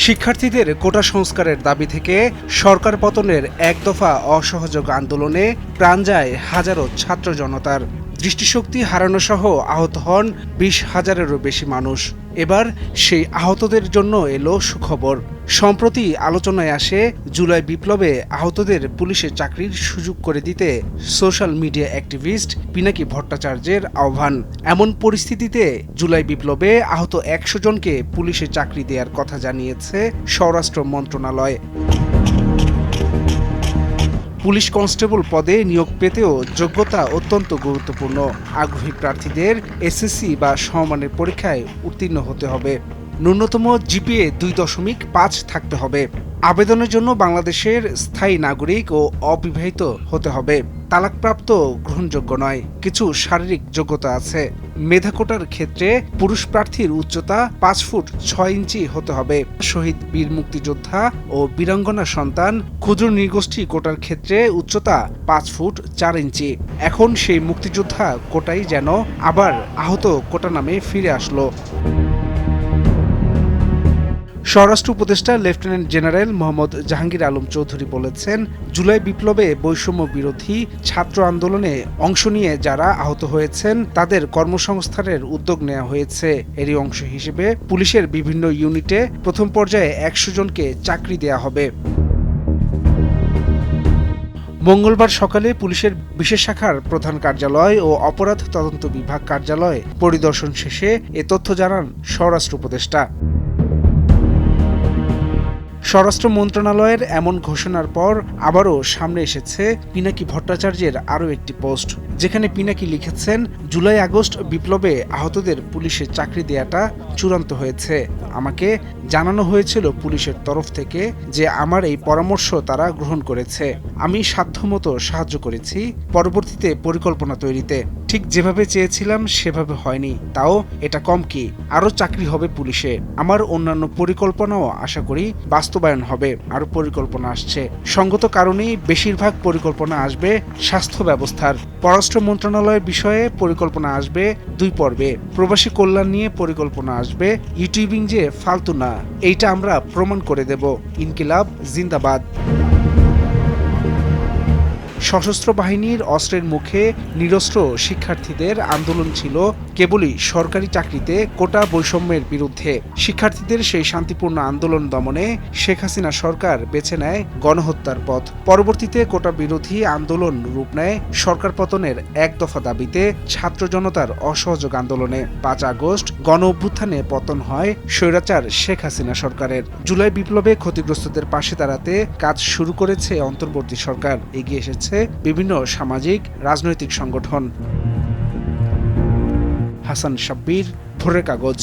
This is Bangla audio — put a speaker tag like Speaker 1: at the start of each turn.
Speaker 1: শিক্ষার্থীদের কোটা সংস্কারের দাবি থেকে সরকার পতনের এক দফা অসহযোগ আন্দোলনে প্রাণ যায় হাজারো ছাত্র জনতার। দৃষ্টিশক্তি হারানো সহ আহত হন 20,000-এরও বেশি মানুষ। এবার সেই আহতদের জন্য এলো সুখবর। সম্প্রতি আলোচনায় আসে জুলাই বিপ্লবে আহতদের পুলিশে চাকরির সুযোগ করে দিতে সোশ্যাল মিডিয়া অ্যাক্টিভিস্ট পিনাকি ভট্টাচার্যের আহ্বান। এমন পরিস্থিতিতে জুলাই বিপ্লবে আহত 100 জনকে পুলিশে চাকরি দেওয়ার কথা জানিয়েছে স্বরাষ্ট্র মন্ত্রণালয়। পুলিশ কনস্টেবল পদে নিয়োগ পেতেও যোগ্যতা অত্যন্ত গুরুত্বপূর্ণ। আগ্রহী প্রার্থীদের এসএসসি বা সমমানের পরীক্ষায় উত্তীর্ণ হতে হবে। ন্যূনতম জিপিএ 2.5 থাকতে হবে। আবেদনের জন্য বাংলাদেশের স্থায়ী নাগরিক ও অবিবাহিত হতে হবে। তালাকপ্রাপ্ত গ্রহণযোগ্য নয়। কিছু শারীরিক যোগ্যতা আছে। মেধা কোটার ক্ষেত্রে পুরুষ প্রার্থীর উচ্চতা 5 ফুট 6 ইঞ্চি হতে হবে। শহীদ বীর মুক্তিযোদ্ধা ও বীরাঙ্গনা সন্তান ক্ষুদ্র নৃগোষ্ঠী কোটার ক্ষেত্রে উচ্চতা 5 ফুট 4 ইঞ্চি। এখন সেই মুক্তিযোদ্ধা কোটাই যেন আবার আহত কোটা নামে ফিরে আসলো। স্বরাষ্ট্র উপদেষ্টা লেফটেন্যান্ট জেনারেল মোহাম্মদ জাহাঙ্গীর আলম চৌধুরী বলেছেন, জুলাই বিপ্লবে বৈষম্য বিরোধী ছাত্র আন্দোলনে অংশ নিয়ে যারা আহত হয়েছেন তাদের কর্মসংস্থানের উদ্যোগ নেওয়া হয়েছে। এরই অংশ হিসেবে পুলিশের বিভিন্ন ইউনিটে প্রথম পর্যায়ে 100 জনকে চাকরি দেয়া হবে। মঙ্গলবার সকালে পুলিশের বিশেষ শাখার প্রধান কার্যালয় ও অপরাধ তদন্ত বিভাগ কার্যালয় পরিদর্শন শেষে এ তথ্য জানান স্বরাষ্ট্র উপদেষ্টা। স্বরাষ্ট্র মন্ত্রণালয়ের এমন ঘোষণার পর আবারও সামনে এসেছে পিনাকি ভট্টাচার্যের আরও একটি পোস্ট, যেখানে পিনাকি লিখেছেন, জুলাই আগস্ট বিপ্লবে আহতদের পুলিশে চাকরি দেয়াটা চূড়ান্ত হয়েছে। আমাকে জানানো হয়েছিল পুলিশের তরফ থেকে যে আমার এই পরামর্শ তারা গ্রহণ করেছে। আমি সাধ্যমতো সাহায্য করেছি পরবর্তীতে পরিকল্পনা তৈরিতে। ঠিক যেভাবে চেয়েছিলাম সেভাবে হয়নি, তাও এটা কম কি, আরও চাকরি হবে পুলিশে। আমার অন্যান্য পরিকল্পনাও আশা করি বাস্তবায়ন হবে। আরও পরিকল্পনা আসছে। সঙ্গত কারণেই বেশিরভাগ পরিকল্পনা আসবে স্বাস্থ্য ব্যবস্থার। পররাষ্ট্র মন্ত্রণালয়ের বিষয়ে পরিকল্পনা আসবে 2 পর্বে। প্রবাসী কল্যাণ নিয়ে পরিকল্পনা আসবে। ইউটিউবিং যে ফালতু না, এইটা আমরা প্রমাণ করে দেব। ইনকিলাব জিন্দাবাদ। সশস্ত্র বাহিনীর অস্ত্রের মুখে নিরস্ত্র শিক্ষার্থীদের আন্দোলন ছিল কেবলই সরকারি চাকরিতে কোটা বৈষম্যের বিরুদ্ধে। শিক্ষার্থীদের সেই শান্তিপূর্ণ আন্দোলন দমনে শেখ হাসিনা সরকার বেছে নেয় গণহত্যার পথ। পরবর্তীতে কোটা বিরোধী আন্দোলন রূপ নেয় সরকার পতনের এক দফা দাবিতে ছাত্র জনতার অসহযোগ আন্দোলনে। 5 আগস্ট গণ অভ্যুত্থানে পতন হয় স্বৈরাচার শেখ হাসিনা সরকারের। জুলাই বিপ্লবে ক্ষতিগ্রস্তদের পাশে দাঁড়াতে কাজ শুরু করেছে অন্তর্বর্তী সরকার। এগিয়ে এসেছে বিভিন্ন সামাজিক রাজনৈতিক সংগঠন। হাসান শাব্বির, ভোরের কাগজ।